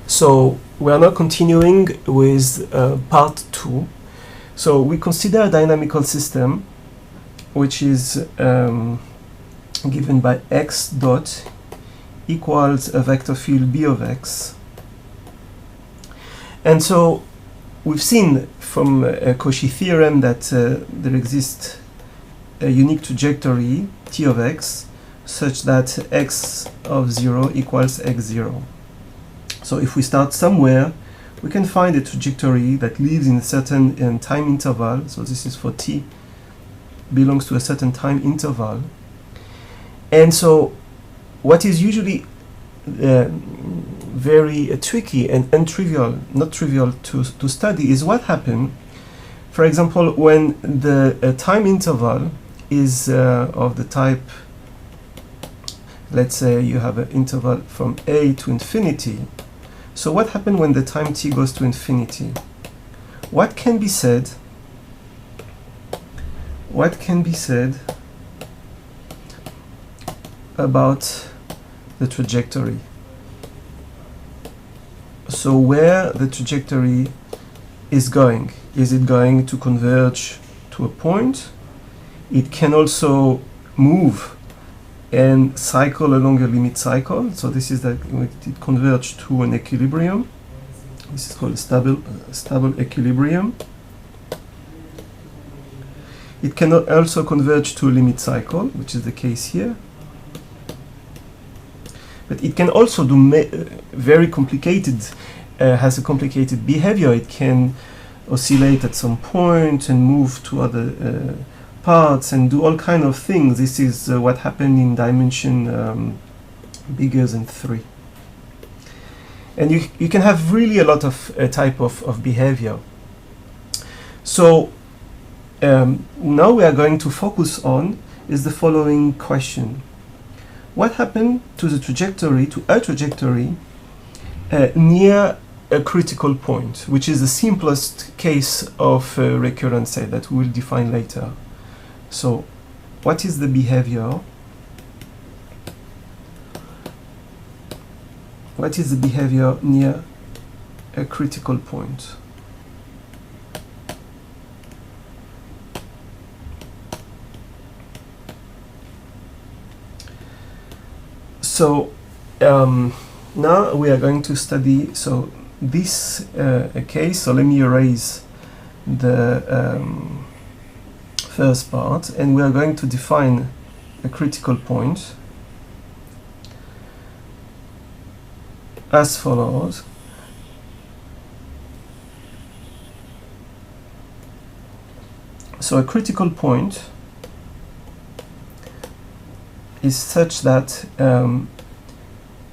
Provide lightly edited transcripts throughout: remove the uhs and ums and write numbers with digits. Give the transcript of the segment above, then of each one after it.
So we are now continuing with part 2. So we consider a dynamical system which is given by x dot equals a vector field b of x. And so we've seen from Cauchy theorem that there exists a unique trajectory t of x such that x of 0 equals x0. So if we start somewhere, we can find a trajectory that lives in a certain time interval. So this is for t belongs to a certain time interval. And so what is usually very tricky and untrivial, not trivial to study, is what happens, for example, when the time interval is of the type, let's say you have an interval from a to infinity. So what happens when the time t goes to infinity? What can be said about the trajectory? So where the trajectory is going? Is it going to converge to a point? It can also move and cycle along a limit cycle. So this is that it converges to an equilibrium. This is called a stable equilibrium. It can also converge to a limit cycle, which is the case here. But it can also do very complicated, has a complicated behavior. It can oscillate at some point and move to other parts and do all kind of things. This is what happened in dimension bigger than 3. And you can have really a lot of type of behavior. So now we are going to focus on is the following question. What happened to the trajectory, to a trajectory near a critical point, which is the simplest case of recurrence set that we will define later. So what is the behavior? What is the behavior near a critical point? So now we are going to study this case. So let me erase the first part, and we are going to define a critical point as follows. So a critical point is such that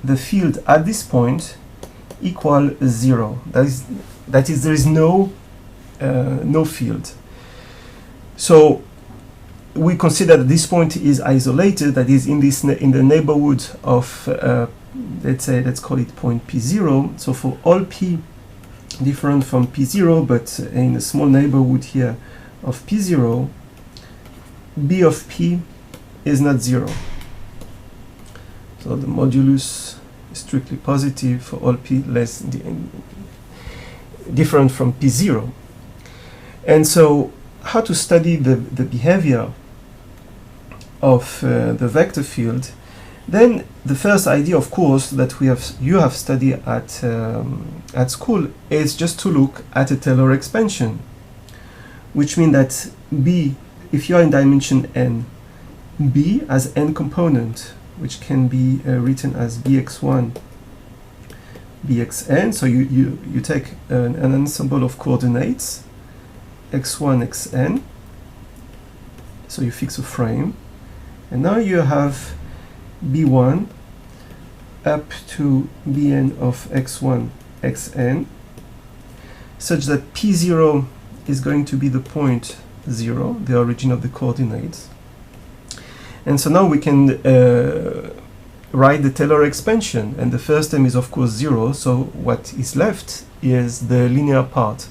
the field at this point equal 0. That is there is no field. So we consider that this point is isolated, that is in the neighborhood of let's call it point p0. So for all p different from p0, but in a small neighborhood here of p0, b of p is not 0. So the modulus is strictly positive for all p less different from p0. And so how to study the behavior of the vector field? Then the first idea, of course, that you have studied at school is just to look at a Taylor expansion, which means that b, if you are in dimension n, b has n component, which can be written as bx1, bxn. So you take an ensemble of coordinates, x1, xn. So you fix a frame. And now you have b1 up to bn of x1, xn, such that p0 is going to be the point 0, the origin of the coordinates. And so now we can write the Taylor expansion, and the first term is of course 0, so what is left is the linear part,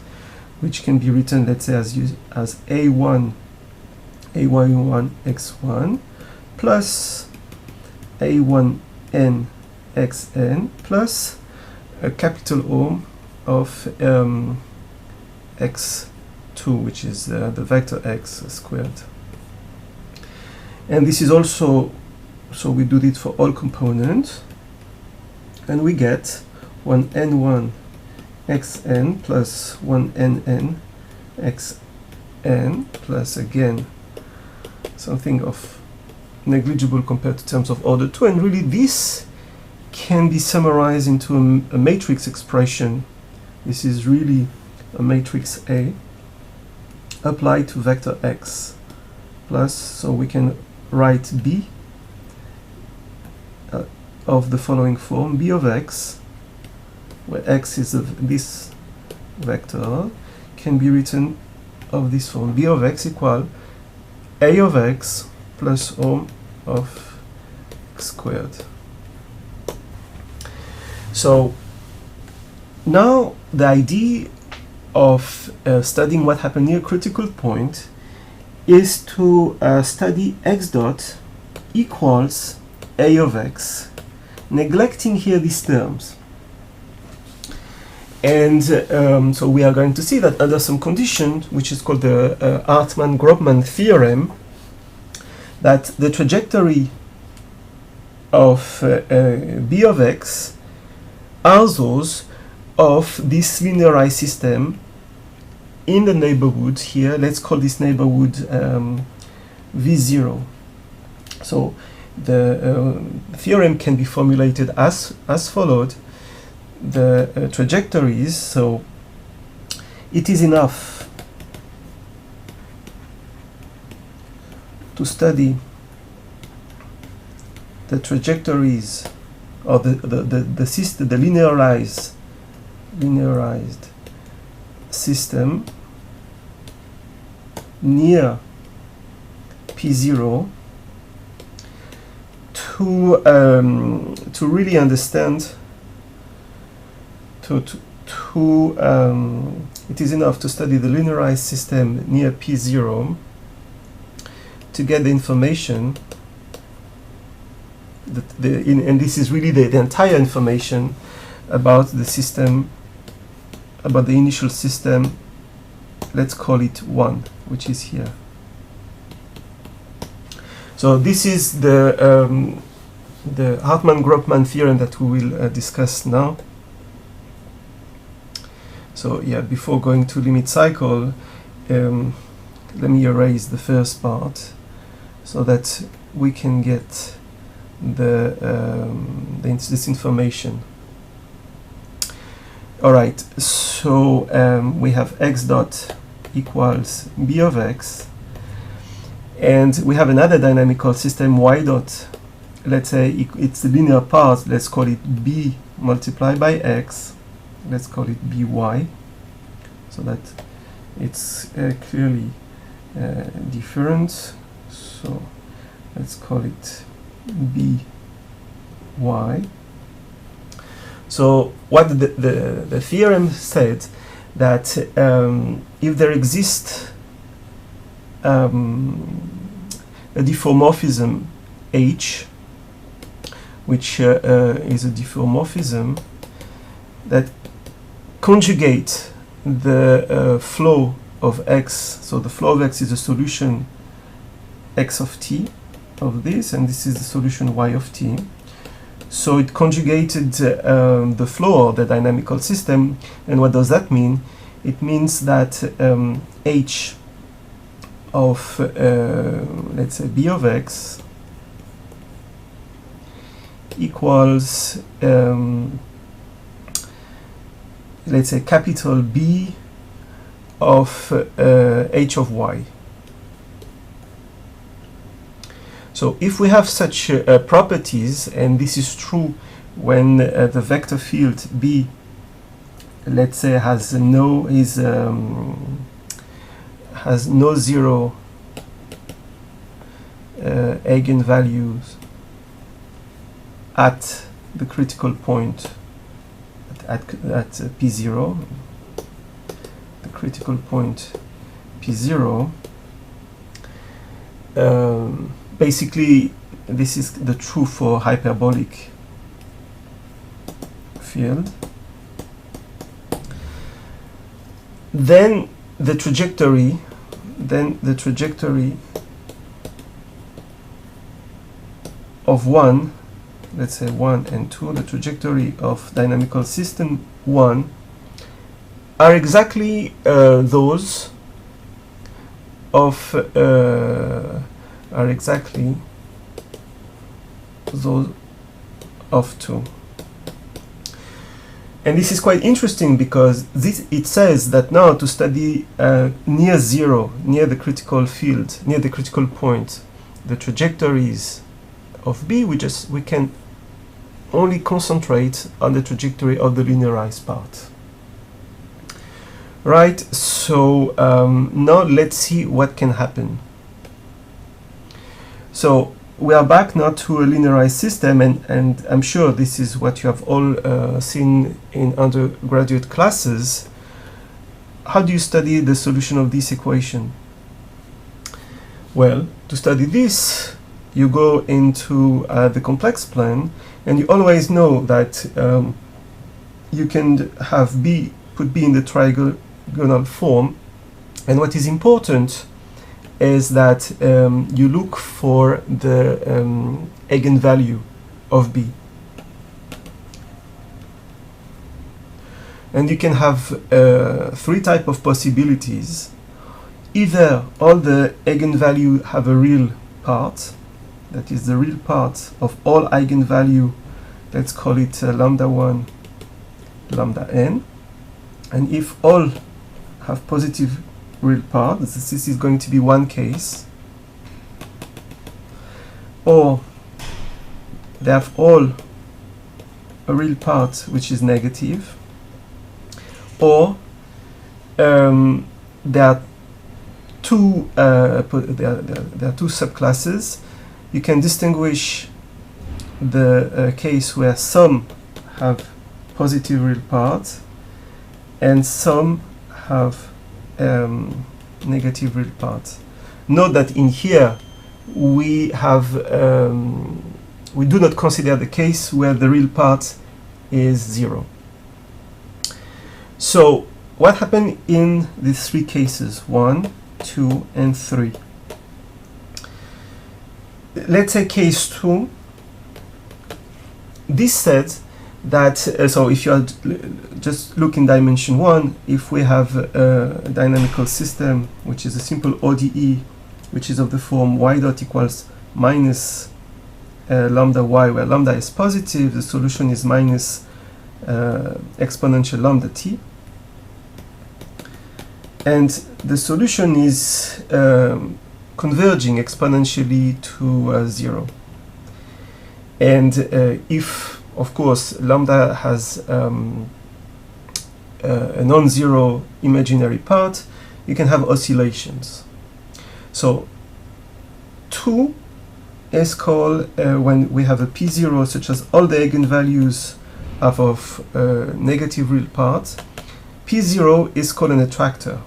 which can be written, let's say, as a1 x1 plus a1n xn plus a capital O of x2, which is the vector x squared. And this is also, so we do it for all components, and we get 1n1 xn plus 1nn xn plus, again, something of negligible compared to terms of order 2. And really this can be summarized into a matrix expression. This is really a matrix A applied to vector x plus, so we can write B of the following form: B of x, where x is this vector, can be written of this form: B of x equal A of x plus O of x squared. So now the idea of studying what happened near critical point is to study x dot equals A of x, neglecting here these terms. And so we are going to see that under some condition, which is called the Grotmann theorem, that the trajectory of B of x are those of this linearized system in the neighborhood here. Let's call this neighborhood V0. So the theorem can be formulated as followed. The trajectories, so it is enough to study the trajectories or the system, the linearized system near P0 to really understand. It is enough to study the linearized system near P0 to get the information that and this is really the entire information about the system, about the initial system. Let's call it 1, which is here. So this is the Holcman-Grotmann theorem that we will discuss now. So yeah, before going to limit cycle, let me erase the first part so that we can get this information. All right, so we have x dot equals B of x, and we have another dynamical system y dot. Let's say it's the linear part. Let's call it B multiplied by x. Let's call it by, so that it's clearly different. So let's call it by. So what the theorem said, that if there exists a diffeomorphism H, which is a diffeomorphism that conjugate the flow of x, so the flow of x is a solution x of t of this, and this is the solution y of t. So it conjugated the flow of the dynamical system. And what does that mean? It means that h of let's say B of x equals let's say capital B of h of y. So if we have such properties, and this is true when the vector field B, let's say, has no zero eigenvalues at the critical point at P0, the critical point P0. Basically, this is the true for hyperbolic field. then the trajectory of 1, let's say 1 and 2, the trajectory of dynamical system 1 are exactly those of those of 2. And this is quite interesting because it says that now to study near zero, near the critical field, near the critical point, the trajectories of B, we can only concentrate on the trajectory of the linearized part. Right, so now let's see what can happen. So we are back now to a linearized system, and I'm sure this is what you have all seen in undergraduate classes. How do you study the solution of this equation? Well, to study this, you go into the complex plane, and you always know that you can have B, put B in the trigonal form, and what is important is that you look for the eigenvalue of B. And you can have three types of possibilities. Either all the eigenvalue have a real part, that is the real part of all eigenvalue, let's call it lambda 1, lambda n. And if all have positive real part, this is going to be one case. Or they have all a real part which is negative. Or there are two subclasses. You can distinguish the case where some have positive real part and some have negative real part. Note that in here we have we do not consider the case where the real part is 0. So what happened in these three cases, 1, 2, and 3? Let's say case 2. This says that, so if you are just look in dimension 1, if we have a dynamical system which is a simple ODE, which is of the form y dot equals minus lambda y, where lambda is positive, the solution is minus exponential lambda t. And the solution is converging exponentially to 0. And if, of course, lambda has a non-zero imaginary part, you can have oscillations. So 2 is called, when we have a P0 such as all the eigenvalues are of negative real part, P0 is called an attractor.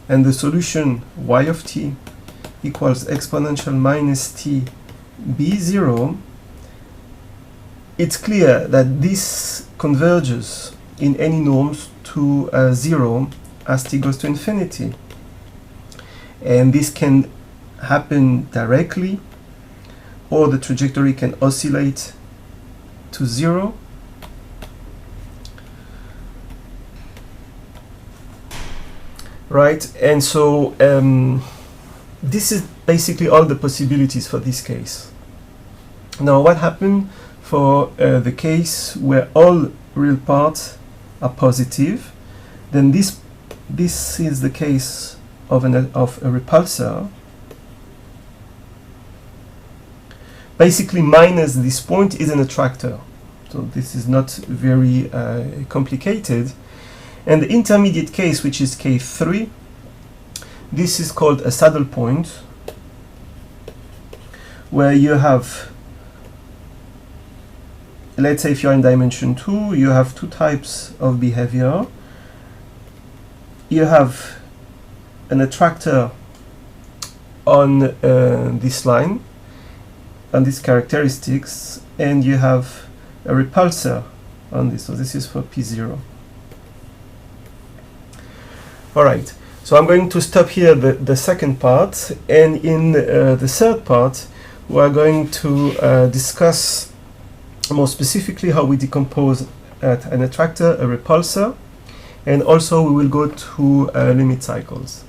And the solution y of t equals exponential minus t b0, it's clear that this converges in any norms to 0 as t goes to infinity. And this can happen directly, or the trajectory can oscillate to 0. Right, and so this is basically all the possibilities for this case. Now, what happened for the case where all real parts are positive? Then this is the case of a repulsor. Basically, minus this point is an attractor. So this is not very complicated. And the intermediate case, which is K3, this is called a saddle point, where you have, let's say if you're in dimension 2, you have two types of behavior. You have an attractor on this line, on these characteristics, and you have a repulsor on this. So this is for P0. All right. So I'm going to stop here the second part, and in the third part, we are going to discuss more specifically how we decompose an attractor, a repulsor, and also we will go to limit cycles.